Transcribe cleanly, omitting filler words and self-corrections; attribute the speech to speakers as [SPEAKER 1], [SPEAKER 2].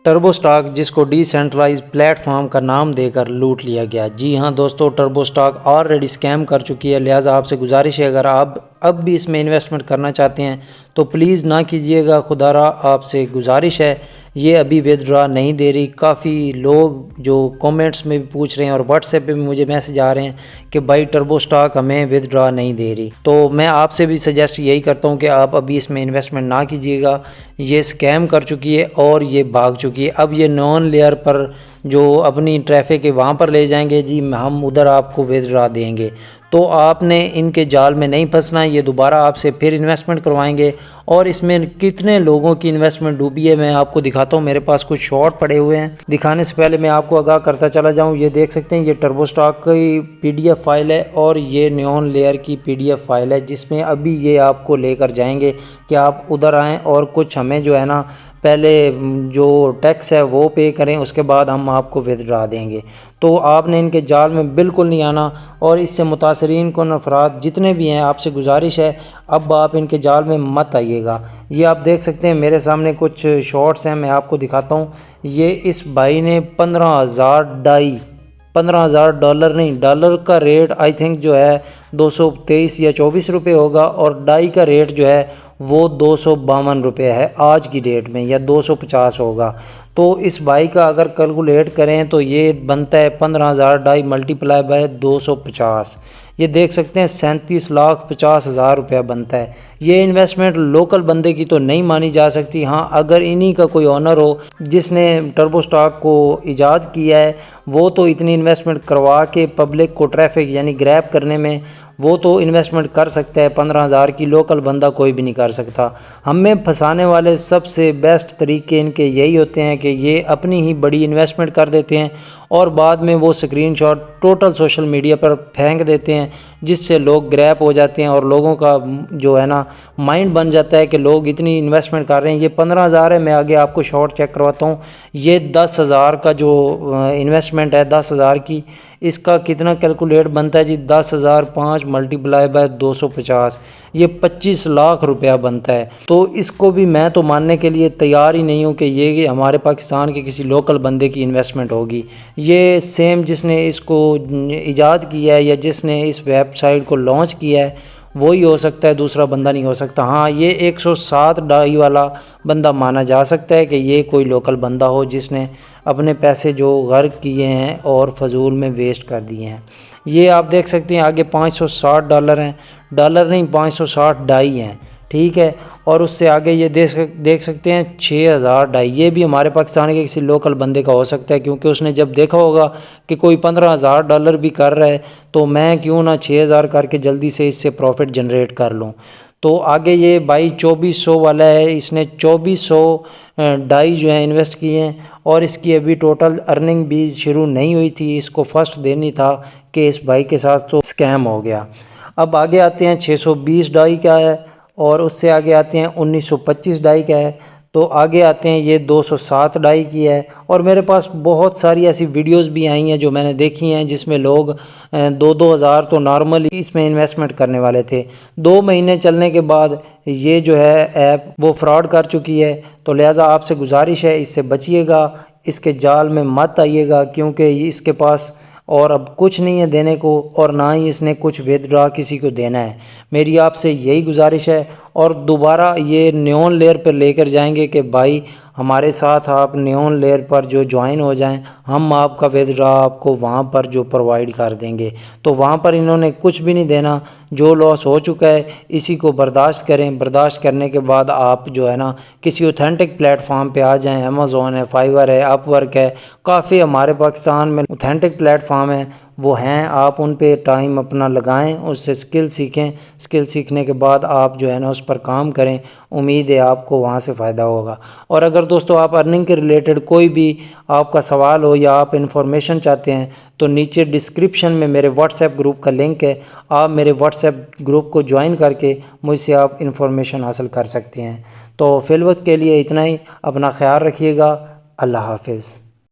[SPEAKER 1] Turbo stock جس کو D centralise plate form کا نام دے کر لوٹ لیا گیا۔ جی ہاں دوستو، ٹربو سٹاک آلریڈی اسکیم کر چکی ہے، لہٰذا آپ سے گزارش ہے اگر آپ اب بھی اس میں انویسٹمنٹ کرنا چاہتے ہیں تو پلیز نہ کیجیے گا، خدا را آپ سے گزارش ہے۔ یہ ابھی ودڈرا نہیں دے رہی۔ کافی لوگ جو کومنٹس میں بھی پوچھ رہے ہیں اور واٹس ایپ پہ بھی مجھے میسج آ رہے ہیں کہ بھائی ٹربو سٹاک ہمیں ودڈرا نہیں دے رہی، تو میں آپ سے بھی سجیسٹ یہی کرتا ہوں کہ آپ ابھی اس میں انویسٹمنٹ نہ کیجیے گا۔ یہ اسکیم کر چکی ہے اور یہ بھاگ چکی ہے۔ اب یہ نون لیئر پر جو اپنی ٹریفک ہے وہاں پر لے جائیں گے، جی ہم ادھر آپ کو ودڈرا دیں گے، تو آپ نے ان کے جال میں نہیں پھنسنا ہے۔ یہ دوبارہ آپ سے پھر انویسٹمنٹ کروائیں گے، اور اس میں کتنے لوگوں کی انویسٹمنٹ ڈوبی ہے میں آپ کو دکھاتا ہوں۔ میرے پاس کچھ شارٹ پڑے ہوئے ہیں، دکھانے سے پہلے میں آپ کو آگاہ کرتا چلا جاؤں۔ یہ دیکھ سکتے ہیں، یہ ٹربو سٹاک کی PDF فائل ہے اور یہ نیون لیئر کی PDF فائل ہے، جس میں ابھی یہ آپ کو لے کر جائیں گے کہ آپ ادھر آئیں اور کچھ ہمیں جو ہے نا پہلے جو ٹیکس ہے وہ پے کریں، اس کے بعد ہم آپ کو ودڈرا دیں گے۔ تو آپ نے ان کے جال میں بالکل نہیں آنا، اور اس سے متاثرین کن افراد جتنے بھی ہیں آپ سے گزارش ہے اب آپ ان کے جال میں مت آئیے گا۔ یہ آپ دیکھ سکتے ہیں میرے سامنے کچھ شارٹس ہیں، میں آپ کو دکھاتا ہوں۔ یہ اس بھائی نے 15,000 ڈالر نہیں، ڈالر کا ریٹ آئی تھنک جو ہے 223 یا 24 روپے ہوگا، اور ڈائی کا ریٹ جو ہے وہ 252 روپے ہے آج کی ڈیٹ میں، یا 250 ہوگا۔ تو اس بھائی کا اگر کیلکولیٹ کریں تو یہ بنتا ہے 15,000 ڈائی ملٹیپلائی بائی 250، یہ دیکھ سکتے ہیں 37,50,000 روپیہ بنتا ہے۔ یہ انویسٹمنٹ لوکل بندے کی تو نہیں مانی جا سکتی۔ ہاں اگر انہی کا کوئی آنر ہو جس نے ٹربو سٹاک کو ایجاد کیا ہے، وہ تو اتنی انویسٹمنٹ کروا کے پبلک کو ٹریفک یعنی گریب کرنے میں وہ تو انویسٹمنٹ کر سکتا ہے، 15,000 کی لوکل بندہ کوئی بھی نہیں کر سکتا۔ ہمیں پھنسانے والے سب سے بیسٹ طریقے ان کے یہی ہوتے ہیں کہ یہ اپنی ہی بڑی انویسٹمنٹ کر دیتے ہیں اور بعد میں وہ screenshot total social media پر پھینک دیتے ہیں، جس سے لوگ گریپ ہو جاتے ہیں اور لوگوں کا جو ہے نا مائنڈ بن جاتا ہے کہ لوگ اتنی انویسٹمنٹ کر رہے ہیں۔ یہ 15,000 ہے، میں آگے آپ کو شارٹ چیک کرواتا ہوں۔ یہ 10,000 کا جو انویسٹمنٹ ہے 10,000 کی، اس کا کتنا کیلکولیٹ بنتا ہے جی؟ 10,005 ملٹیپلائی بائی 250، یہ 25 لاکھ روپیہ بنتا ہے۔ تو اس کو بھی میں تو ماننے کے لیے تیار ہی نہیں ہوں کہ یہ ہمارے پاکستان کے کسی لوکل بندے کی انویسٹمنٹ ہوگی۔ یہ سیم جس نے اس کو ایجاد کیا ہے یا جس نے اس ویب سائٹ کو لانچ کیا ہے وہی ہو سکتا ہے، دوسرا بندہ نہیں ہو سکتا۔ ہاں یہ 107 ڈائی والا بندہ مانا جا سکتا ہے کہ یہ کوئی لوکل بندہ ہو جس نے اپنے پیسے جو غرق کیے ہیں اور فضول میں ویسٹ کر دیے ہیں۔ یہ آپ دیکھ سکتے ہیں آگے 560 ڈالر ہیں، ڈالر نہیں 560 ڈائی ہیں، ٹھیک ہے۔ اور اس سے آگے یہ دیکھ سکتے ہیں 6,000 ڈائی، یہ بھی ہمارے پاکستان کے کسی لوکل بندے کا ہو سکتا ہے، کیونکہ اس نے جب دیکھا ہوگا کہ کوئی 15,000 ڈالر بھی کر رہا ہے تو میں کیوں نہ 6,000 کر کے جلدی سے اس سے پروفٹ جنریٹ کر لوں۔ تو آگے یہ بھائی 2400 والا ہے، اس نے 2400 ڈائی جو ہیں انویسٹ کیے ہیں، اور اس کی ابھی ٹوٹل ارننگ بھی شروع نہیں ہوئی تھی، اس کو فرسٹ دن ہی تھا کہ اس بھائی کے ساتھ تو اسکیم ہو گیا۔ اب آگے آتے ہیں 620 ڈائی کا ہے، اور اس سے آگے آتے ہیں 1925 ڈائی کا ہے، تو آگے آتے ہیں یہ 207 ڈائی کی ہے۔ اور میرے پاس بہت ساری ایسی ویڈیوز بھی آئی ہیں جو میں نے دیکھی ہیں جس میں لوگ 2,000 تو نارمل اس میں انویسٹمنٹ کرنے والے تھے، 2 مہینے چلنے کے بعد یہ جو ہے ایپ وہ فراڈ کر چکی ہے۔ تو لہٰذا آپ سے گزارش ہے اس سے بچیے گا، اس کے جال میں مت آئیے گا، کیونکہ اس کے پاس اور اب کچھ نہیں ہے دینے کو، اور نہ ہی اس نے کچھ ودڈرا کسی کو دینا ہے۔ میری آپ سے یہی گزارش ہے، اور دوبارہ یہ نیون لیئر پر لے کر جائیں گے کہ بھائی ہمارے ساتھ آپ نیون لیئر پر جو جوائن ہو جائیں، ہم آپ کا ودڈرا آپ کو وہاں پر جو پرووائڈ کر دیں گے۔ تو وہاں پر انہوں نے کچھ بھی نہیں دینا، جو لاس ہو چکا ہے اسی کو برداشت کریں، برداشت کرنے کے بعد آپ جو ہے نا کسی اوتھینٹک پلیٹ فارم پہ آ جائیں، امیزون ہے، فائیور ہے، اپ ورک ہے، کافی ہمارے پاکستان میں اوتھینٹک پلیٹ فارم ہیں وہ ہیں، آپ ان پہ ٹائم اپنا لگائیں، اس سے سکل سیکھیں، سکل سیکھنے کے بعد آپ جو ہے نا اس پر کام کریں، امید ہے آپ کو وہاں سے فائدہ ہوگا۔ اور اگر دوستو آپ ارننگ کے ریلیٹڈ کوئی بھی آپ کا سوال ہو یا آپ انفارمیشن چاہتے ہیں تو نیچے ڈسکرپشن میں میرے واٹس ایپ گروپ کا لنک ہے، آپ میرے واٹس ایپ گروپ کو جوائن کر کے مجھ سے آپ انفارمیشن حاصل کر سکتے ہیں۔ تو فی الوقت کے لیے اتنا ہی، اپنا خیال رکھیے گا، اللہ حافظ۔